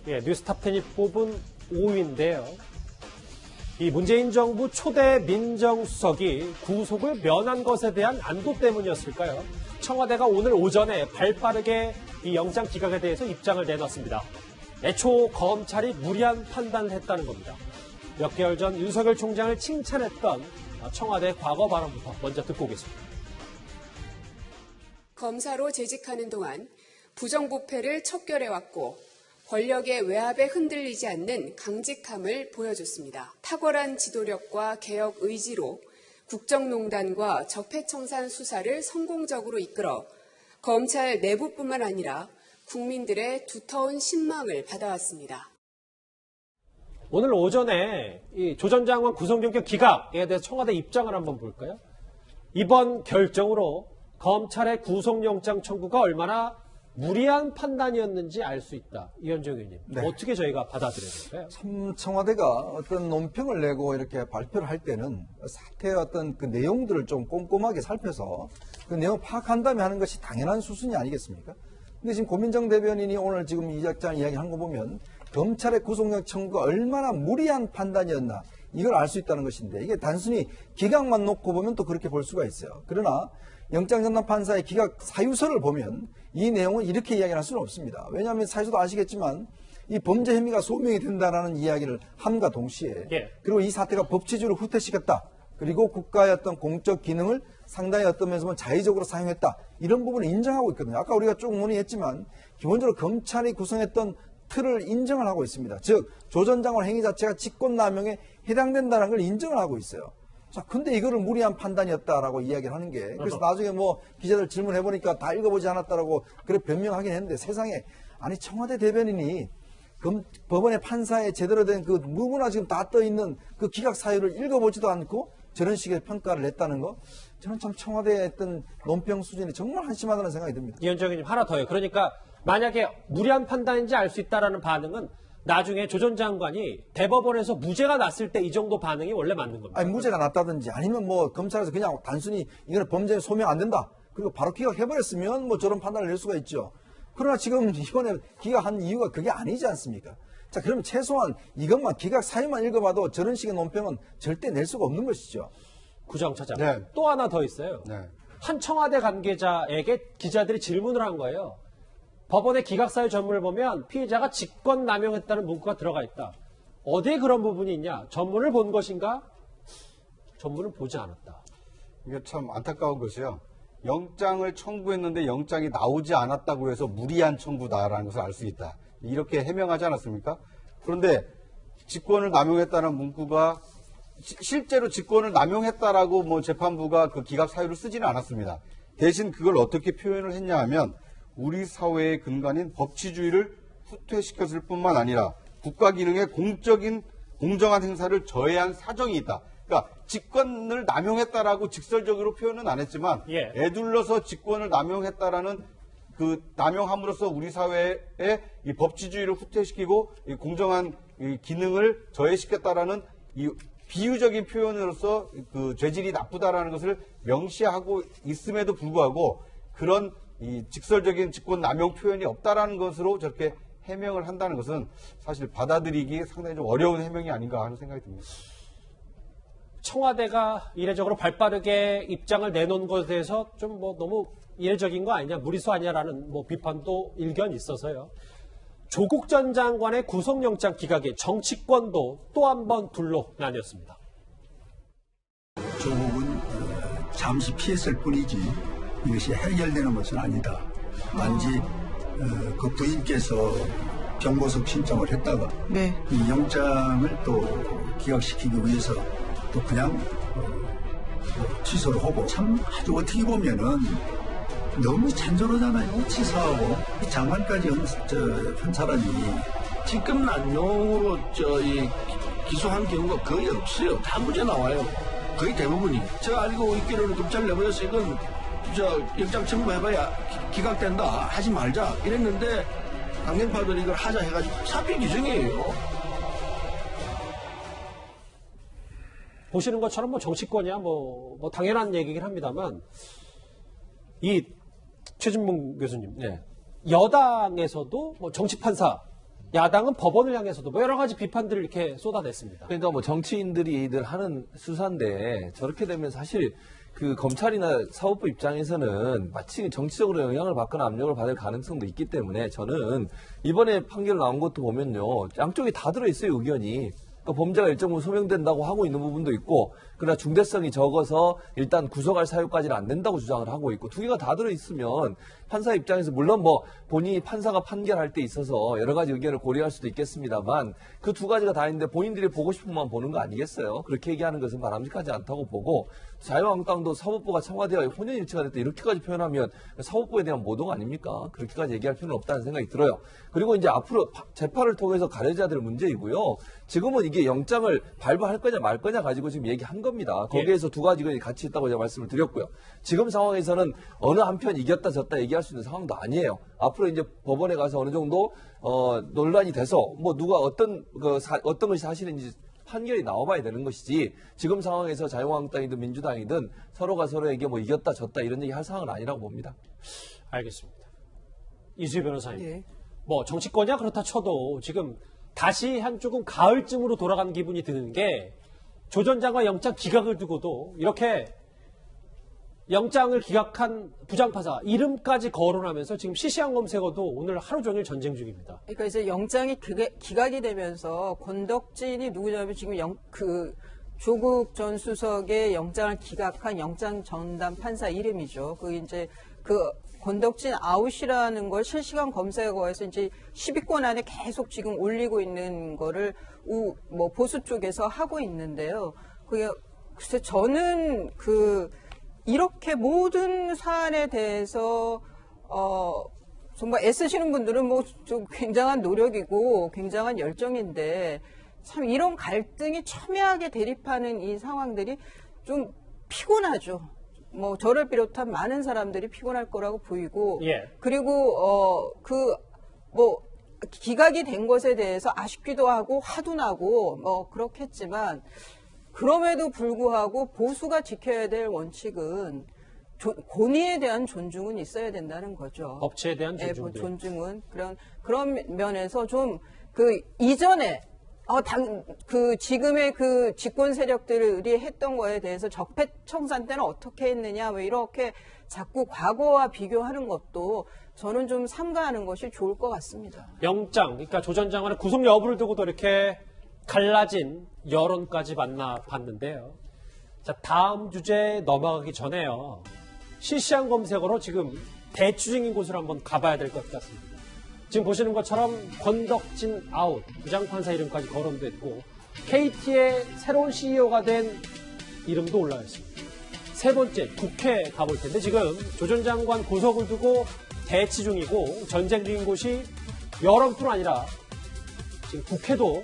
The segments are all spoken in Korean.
예, 뉴스탑10이 뽑은 5위인데요. 이 문재인 정부 초대 민정수석이 구속을 면한 것에 대한 안도 때문이었을까요? 청와대가 오늘 오전에 발빠르게 이 영장 기각에 대해서 입장을 내놨습니다. 애초 검찰이 무리한 판단을 했다는 겁니다. 몇 개월 전 윤석열 총장을 칭찬했던 청와대 과거 발언부터 먼저 듣고 오겠습니다. 검사로 재직하는 동안 부정부패를 척결해왔고 권력의 외압에 흔들리지 않는 강직함을 보여줬습니다. 탁월한 지도력과 개혁 의지로 국정농단과 적폐청산 수사를 성공적으로 이끌어 검찰 내부뿐만 아니라 국민들의 두터운 신망을 받아왔습니다. 오늘 오전에 이 조 전 장관 구속영장 기각에 대해서 청와대 입장을 한번 볼까요? 이번 결정으로 검찰의 구속영장 청구가 얼마나 무리한 판단이었는지 알 수 있다. 이현정 의원님, 네. 어떻게 저희가 받아들여야 될까요? 참 청와대가 어떤 논평을 내고 이렇게 발표를 할 때는 사태의 어떤 그 내용들을 좀 꼼꼼하게 살펴서 그 내용 파악한 다음에 하는 것이 당연한 수순이 아니겠습니까? 근데 지금 고민정 대변인이 오늘 지금 이 작장 이야기한 거 보면 검찰의 구속영장 청구가 얼마나 무리한 판단이었나 이걸 알 수 있다는 것인데 이게 단순히 기각만 놓고 보면 또 그렇게 볼 수가 있어요. 그러나 영장전담판사의 기각 사유서를 보면 이 내용은 이렇게 이야기할 수는 없습니다. 왜냐하면 사유서도 아시겠지만 이 범죄 혐의가 소명이 된다라는 이야기를 함과 동시에 그리고 이 사태가 법치주의를 후퇴시켰다. 그리고 국가의 어떤 공적 기능을 상당히 어떤 면에서 자의적으로 사용했다. 이런 부분을 인정하고 있거든요. 아까 우리가 쭉 논의했지만 기본적으로 검찰이 구성했던 틀을 인정을 하고 있습니다. 즉 조 전 장관 행위 자체가 직권남용에 해당된다는 걸 인정을 하고 있어요. 자, 근데 이거를 무리한 판단이었다라고 이야기를 하는 게 그래서 나중에 뭐 기자들 질문해보니까 다 읽어보지 않았다라고 그래 변명하긴 했는데 세상에 아니 청와대 대변인이 법원의 판사에 제대로 된 그 누구나 지금 다 떠있는 그 기각 사유를 읽어보지도 않고 저런 식의 평가를 냈다는 거 저는 참 청와대의 어떤 논평 수준이 정말 한심하다는 생각이 듭니다. 이현정 의원님 하나 더요. 그러니까 만약에 무리한 판단인지 알 수 있다라는 반응은 나중에 조 전 장관이 대법원에서 무죄가 났을 때 이 정도 반응이 원래 맞는 겁니다. 아니 무죄가 났다든지 아니면 뭐 검찰에서 그냥 단순히 이거는 범죄 소명 안 된다. 그리고 바로 기각해버렸으면 뭐 저런 판단을 낼 수가 있죠. 그러나 지금 이번에 기각한 이유가 그게 아니지 않습니까? 자, 그러면 최소한 이것만 기각 사유만 읽어봐도 저런 식의 논평은 절대 낼 수가 없는 것이죠. 구정차장. 네. 또 하나 더 있어요. 네. 한 청와대 관계자에게 기자들이 질문을 한 거예요. 법원의 기각사유 전문을 보면 피해자가 직권남용했다는 문구가 들어가 있다. 어디에 그런 부분이 있냐? 전문을 본 것인가? 전문을 보지 않았다. 이게 참 안타까운 것이요. 영장을 청구했는데 영장이 나오지 않았다고 해서 무리한 청구다라는 것을 알 수 있다. 이렇게 해명하지 않았습니까? 그런데 직권을 남용했다는 문구가 실제로 직권을 남용했다라고 뭐 재판부가 그 기각 사유를 쓰지는 않았습니다. 대신 그걸 어떻게 표현을 했냐 하면 우리 사회의 근간인 법치주의를 후퇴시켰을 뿐만 아니라 국가 기능의 공적인 공정한 행사를 저해한 사정이 있다. 그러니까 직권을 남용했다라고 직설적으로 표현은 안 했지만 애둘러서 직권을 남용했다라는 그 남용함으로써 우리 사회의 이 법치주의를 후퇴시키고 이 공정한 이 기능을 저해시켰다라는 이 비유적인 표현으로서 그 죄질이 나쁘다라는 것을 명시하고 있음에도 불구하고 그런 이 직설적인 직권 남용 표현이 없다라는 것으로 저렇게 해명을 한다는 것은 사실 받아들이기 상당히 좀 어려운 해명이 아닌가 하는 생각이 듭니다. 청와대가 이례적으로 발빠르게 입장을 내놓은 것에 대해서 좀 뭐 너무 이례적인 거 아니냐, 무리수 아니냐라는 뭐 비판도 일견 있어서요. 조국 전 장관의 구속영장 기각에 정치권도 또 한 번 둘로 나뉘었습니다. 조국은 잠시 피했을 뿐이지 이것이 해결되는 것은 아니다. 단지 그 부인께서 경고석 신청을 했다가 이 영장을 또 기각시키기 위해서 또 그냥 취소를 하고 참 아주 어떻게 보면은 너무 잔존하잖아요. 치사하고 이 장관까지 한 사람이 직권 남용으로 기소한 경우가 거의 없어요. 다 무죄 나와요. 거의 대부분이. 제가 알고 있기로는 검찰 내부에서 이건 영장 청구해봐야 기각된다. 하지 말자. 이랬는데 강경파들이 이걸 하자 해가지고 사필 규정이에요. 보시는 것처럼 뭐 정치권이야 뭐 당연한 얘기긴 합니다만 이 최진봉 교수님, 여당에서도 뭐 정치판사 야당은 법원을 향해서도 뭐 여러 가지 비판들을 이렇게 쏟아냈습니다. 그러니까 뭐 정치인들이 하는 수사인데 저렇게 되면 사실 그 검찰이나 사법부 입장에서는 마치 정치적으로 영향을 받거나 압력을 받을 가능성도 있기 때문에 저는 이번에 판결 나온 것도 보면요. 양쪽이 다 들어있어요, 의견이. 그러니까 범죄가 일정 부분 소명된다고 하고 있는 부분도 있고, 그러나 중대성이 적어서 일단 구속할 사유까지는 안 된다고 주장을 하고 있고, 두 개가 다 들어있으면 판사 입장에서 물론 뭐 본인이 판사가 판결할 때 있어서 여러 가지 의견을 고려할 수도 있겠습니다만 그 두 가지가 다 있는데 본인들이 보고 싶은 것만 보는 거 아니겠어요? 그렇게 얘기하는 것은 바람직하지 않다고 보고, 자유한국당도 사법부가 청와대와 혼연일치가 됐다 이렇게까지 표현하면 사법부에 대한 모독 아닙니까? 그렇게까지 얘기할 필요는 없다는 생각이 들어요. 그리고 이제 앞으로 재판을 통해서 가려져야 될 문제이고요. 지금은 이게 영장을 발부할 거냐 말 거냐 가지고 지금 얘기한 겁니다. 거기에서 두 가지가 같이 있다고 제가 말씀을 드렸고요. 지금 상황에서는 어느 한편 이겼다 졌다 얘기할 수 있는 상황도 아니에요. 앞으로 이제 법원에 가서 어느 정도 논란이 돼서 뭐 누가 어떤 것이 사실인지 판결이 나와봐야 되는 것이지, 지금 상황에서 자유한국당이든 민주당이든 서로가 서로에게 뭐 이겼다 졌다 이런 얘기 할 상황은 아니라고 봅니다. 알겠습니다. 이수희 변호사님. 예. 뭐 정치권이야 그렇다 쳐도 지금 다시 한쪽은 가을쯤으로 돌아가는 기분이 드는 게, 조 전 장관 영장 기각을 두고도 이렇게 영장을 기각한 부장판사 이름까지 거론하면서 지금 실시간 검색어도 오늘 하루 종일 전쟁 중입니다. 그러니까 이제 영장이 기각이 되면서 권덕진이 누구냐면 지금 조국 전 수석의 영장을 기각한 영장 전담 판사 이름이죠. 그 이제 권덕진 아웃이라는 걸 실시간 검색어에서 이제 10위권 안에 계속 지금 올리고 있는 거를 보수 쪽에서 하고 있는데요. 글쎄 저는 이렇게 모든 사안에 대해서 정말 애쓰시는 분들은 뭐 좀 굉장한 노력이고 굉장한 열정인데, 참 이런 갈등이 첨예하게 대립하는 이 상황들이 좀 피곤하죠. 뭐 저를 비롯한 많은 사람들이 피곤할 거라고 보이고, 예. 그리고 기각이 된 것에 대해서 아쉽기도 하고 화도 나고 뭐 그렇겠지만, 그럼에도 불구하고 보수가 지켜야 될 원칙은 권위에 대한 존중은 있어야 된다는 거죠. 법치에 대한 존중도. 네, 존중은 그런 면에서 좀 이전에 지금의 집권 세력들이 했던 거에 대해서 적폐청산 때는 어떻게 했느냐, 왜 이렇게 자꾸 과거와 비교하는 것도 저는 좀 삼가하는 것이 좋을 것 같습니다. 영장, 그러니까 조 전 장관의 구속 여부를 두고도 이렇게 갈라진 여론까지 만나봤는데요. 자, 다음 주제 넘어가기 전에요. 실시간 검색어로 지금 대추 중인 곳을 한번 가봐야 될 것 같습니다. 지금 보시는 것처럼 권덕진 아웃, 부장판사 이름까지 거론됐고, KT의 새로운 CEO가 된 이름도 올라와 있습니다. 세 번째, 국회 가볼 텐데 지금 조 전 장관 구속을 두고 대치 중이고 전쟁 중인 곳이 여론뿐 아니라 지금 국회도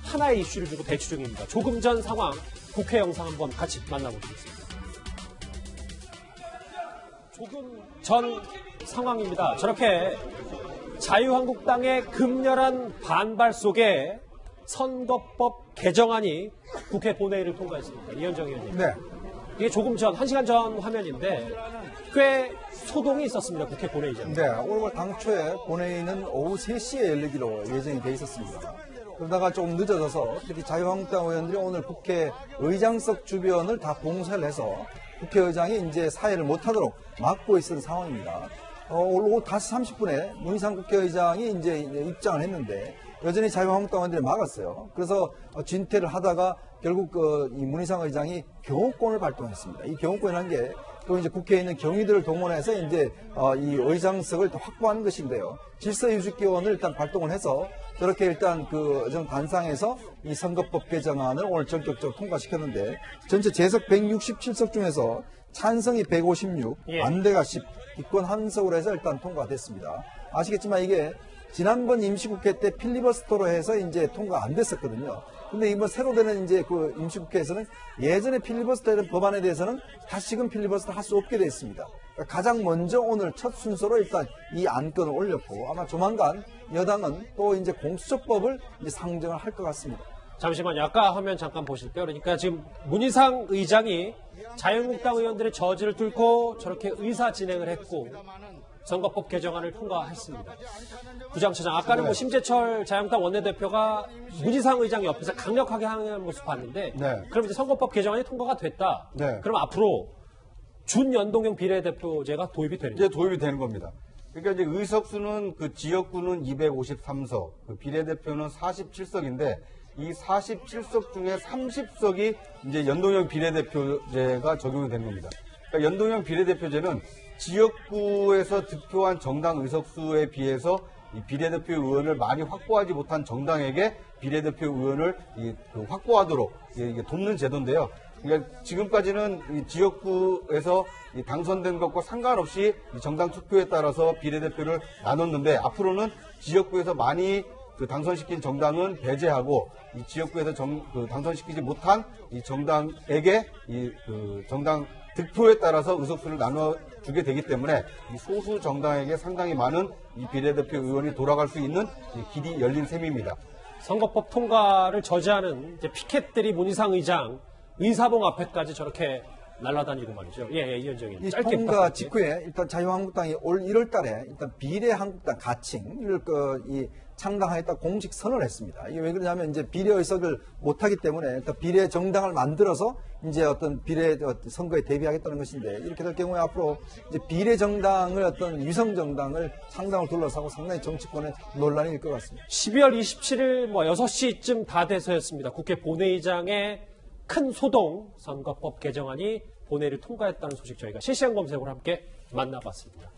하나의 이슈를 두고 대치 중입니다. 조금 전 상황, 국회 영상 한번 같이 만나보겠습니다. 조금 전 상황입니다. 저렇게 자유한국당의 극렬한 반발 속에 선거법 개정안이 국회 본회의를 통과했습니다. 이현정 의원님. 네. 이게 조금 전, 1시간 전 화면인데 꽤 소동이 있었습니다. 국회 본회의장. 네, 오늘 당초에 본회의는 오후 3시에 열리기로 예정이 돼 있었습니다. 그러다가 조금 늦어져서 특히 자유한국당 의원들이 오늘 국회 의장석 주변을 다 봉쇄를 해서 국회의장이 이제 사회를 못하도록 막고 있는 상황입니다. 오후 5시 30분에 문희상 국회의장이 이제 입장을 했는데 여전히 자유한국당 의원들이 막았어요. 그래서 진퇴를 하다가 결국 이 문희상 의장이 경호권을 발동했습니다. 이 경호권이라는 게 또 이제 국회에 있는 경위들을 동원해서 이제 이 의장석을 확보하는 것인데요. 질서유지기원을 일단 발동을 해서 저렇게 일단 좀 단상에서 이 선거법 개정안을 오늘 전격적으로 통과시켰는데 전체 재석 167석 중에서 찬성이 156, 반대가 10, 기권 한 석으로 해서 일단 통과됐습니다. 아시겠지만 이게 지난번 임시국회 때 필리버스터로 해서 이제 통과 안 됐었거든요. 근데 이번 새로 되는 이제 임시국회에서는 예전에 필리버스터했던 법안에 대해서는 다시금 필리버스터 할 수 없게 되어 있습니다. 그러니까 가장 먼저 오늘 첫 순서로 일단 이 안건을 올렸고 아마 조만간 여당은 또 이제 공수처법을 이제 상정을 할 것 같습니다. 잠시만요. 아까 화면 잠깐 보실게요. 그러니까 지금 문희상 의장이 자유한국당 의원들의 저지를 뚫고 저렇게 의사 진행을 했고, 선거법 개정안을 통과했습니다. 부장처장, 아까는 뭐 심재철 자유한국당 원내대표가 문희상 의장 옆에서 강력하게 항의하는 모습 봤는데, 네. 그럼 이제 선거법 개정안이 통과가 됐다. 네. 그럼 앞으로 준연동형 비례대표제가 도입이 되는 이제 도입이 되는 겁니다. 그러니까 이제 의석수는 그 지역구는 253석, 그 비례대표는 47석인데 이 47석 중에 30석이 이제 연동형 비례대표제가 적용이 되는 겁니다. 그러니까 연동형 비례대표제는 지역구에서 득표한 정당 의석수에 비해서 이 비례대표 의원을 많이 확보하지 못한 정당에게 비례대표 의원을 확보하도록 이게 돕는 제도인데요. 그러니까 지금까지는 이 지역구에서 이 당선된 것과 상관없이 이 정당 투표에 따라서 비례대표를 나눴는데 앞으로는 지역구에서 많이 당선시킨 정당은 배제하고 이 지역구에서 당선시키지 못한 이 정당에게 정당 득표에 따라서 의석수를 나눠주게 되기 때문에 이 소수 정당에게 상당히 많은 이 비례대표 의원이 돌아갈 수 있는 길이 열린 셈입니다. 선거법 통과를 저지하는 이제 피켓들이 문희상 의장 의사봉 앞에까지 저렇게 날아다니고 말이죠. 예, 이현정님. 이 짧게 통과 부탁드릴게요. 직후에 일단 자유한국당이 올 1월 달에 일단 비례한국당 가칭을 창당하겠다 공식 선언을 했습니다. 이게 왜 그러냐면 이제 비례 의석을 못하기 때문에 일단 비례 정당을 만들어서 이제 어떤 비례 선거에 대비하겠다는 것인데 이렇게 될 경우에 앞으로 이제 비례 정당을 어떤 위성 정당을 창당을 둘러싸고 상당히 정치권에 논란이 일 것 같습니다. 12월 27일 6시쯤 다 돼서였습니다. 국회 본회의장에 큰 소동 선거법 개정안이 본회의를 통과했다는 소식 저희가 실시간 검색으로 함께 만나봤습니다.